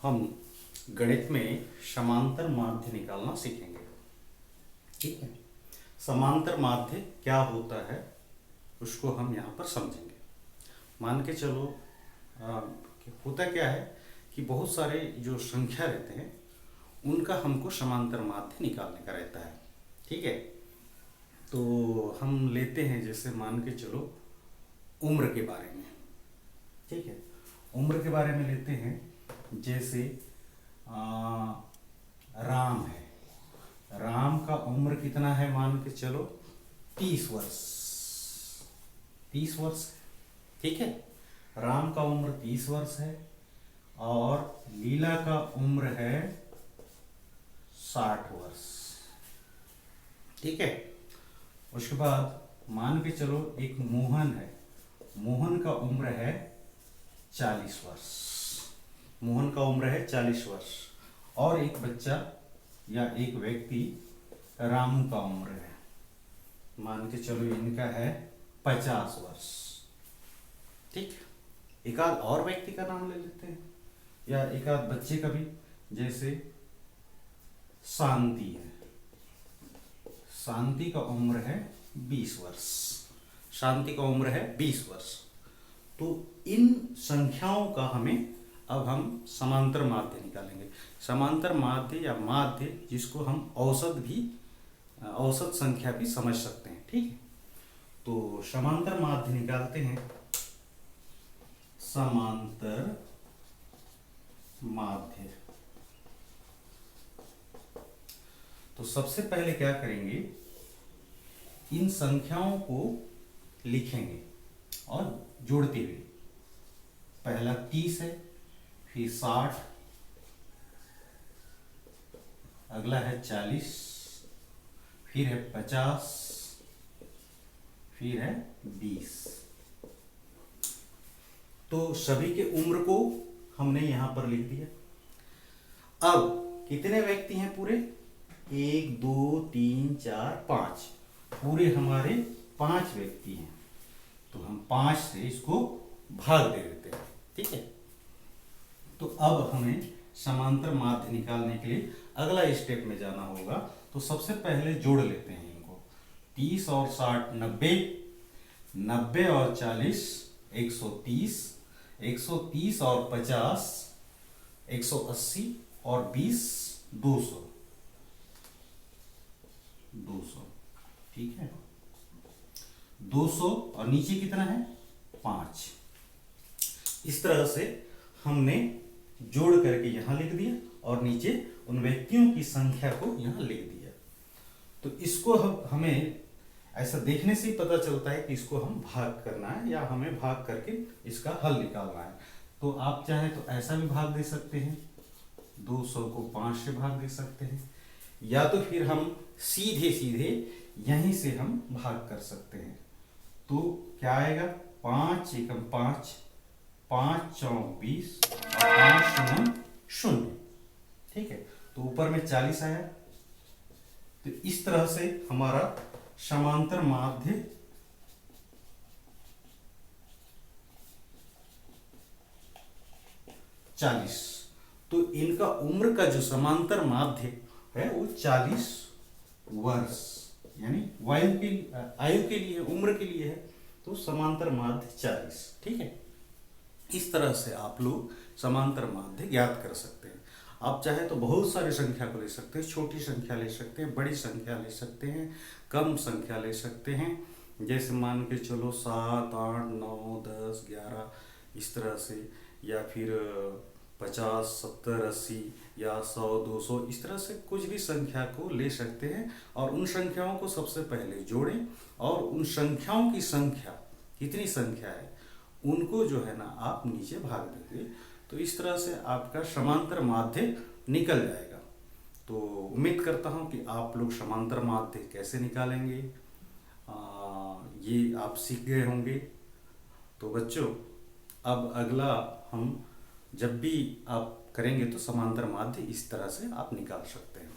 हम गणित में समांतर माध्य निकालना सीखेंगे। ठीक है, समांतर माध्य क्या होता है उसको हम यहाँ पर समझेंगे। मान के चलो होता क्या है कि बहुत सारे जो संख्या रहते हैं उनका हमको समांतर माध्य निकालने का रहता है। ठीक है, तो हम लेते हैं जैसे मान के चलो उम्र के बारे में। ठीक है, उम्र के बारे में लेते हैं। जैसे राम है, राम का उम्र कितना है मान के चलो 30 वर्ष। 30 वर्ष, ठीक है, राम का उम्र 30 वर्ष है और लीला का उम्र है 60 वर्ष। ठीक है, उसके बाद मान के चलो एक मोहन है, मोहन का उम्र है 40 वर्ष। मोहन का उम्र है 40 वर्ष और एक बच्चा या एक व्यक्ति रामू का उम्र है, मान के चलो इनका है 50 वर्ष। ठीक, एक आध और व्यक्ति का नाम ले लेते हैं या एक आध बच्चे का भी। जैसे शांति है, शांति का उम्र है 20 वर्ष। शांति का उम्र है 20 वर्ष। तो इन संख्याओं का हमें अब हम समांतर माध्य निकालेंगे। समांतर माध्य या माध्य जिसको हम औसत संख्या भी समझ सकते हैं। ठीक है, तो समांतर माध्य निकालते हैं। समांतर माध्य, तो सबसे पहले क्या करेंगे, इन संख्याओं को लिखेंगे और जोड़ते हुए। पहला 30 है, फिर 60, अगला है 40, फिर है 50, फिर है 20। तो सभी के उम्र को हमने यहां पर लिख दिया। अब कितने व्यक्ति हैं पूरे? 1 2 3 4 5, पूरे हमारे 5 व्यक्ति हैं। तो हम 5 से इसको भाग दे देते हैं। ठीक है, तो अब हमें समांतर माध्य निकालने के लिए अगला स्टेप में जाना होगा। तो सबसे पहले जोड़ लेते हैं इनको। 30 और 60 90, 90 और 40 130, 130 और 50 180 और 20 200। 200, ठीक है, 200 और नीचे कितना है 5। इस तरह से हमने जोड़ करके यहां लिख दिया और नीचे उन व्यक्तियों की संख्या को यहां लिख दिया। तो इसको हमें ऐसा देखने से ही पता चलता है कि इसको हम भाग करना है या हमें भाग करके इसका हल निकालना है। तो आप चाहे तो ऐसा भी भाग दे सकते हैं, 200 को 5 से भाग दे सकते हैं, या तो फिर हम सीधे सीधे यहीं से हम भाग कर सकते हैं। तो क्या आएगा, 5 एकम 5, 5 चौक 20 और 5 शून्य 0। ठीक है, तो ऊपर में 40 आया। तो इस तरह से हमारा समांतर माध्य चालीस। तो इनका उम्र का जो समांतर माध्य है वो 40 वर्ष, यानी आयु के लिए, उम्र के लिए है। तो समांतर माध्य 40। ठीक है, इस तरह से आप लोग समांतर माध्य ज्ञात कर सकते हैं। आप चाहे तो बहुत सारी संख्या को ले सकते हैं, छोटी संख्या ले सकते हैं, बड़ी संख्या ले सकते हैं, कम संख्या ले सकते हैं। जैसे मान के चलो 7 8 9 10 11 इस तरह से, या फिर 50 70 80 या 100 200 इस तरह से कुछ भी संख्या को ले सकते हैं। और उन संख्याओं को सबसे पहले जोड़ें और उन संख्याओं की संख्या, कितनी संख्या है उनको जो है ना आप नीचे भाग देंगे। तो इस तरह से आपका समांतर माध्य निकल जाएगा। तो उम्मीद करता हूँ कि आप लोग समांतर माध्य कैसे निकालेंगे ये आप सीख गए होंगे। तो बच्चों, अब अगला हम जब भी आप करेंगे तो समांतर माध्य इस तरह से आप निकाल सकते हैं।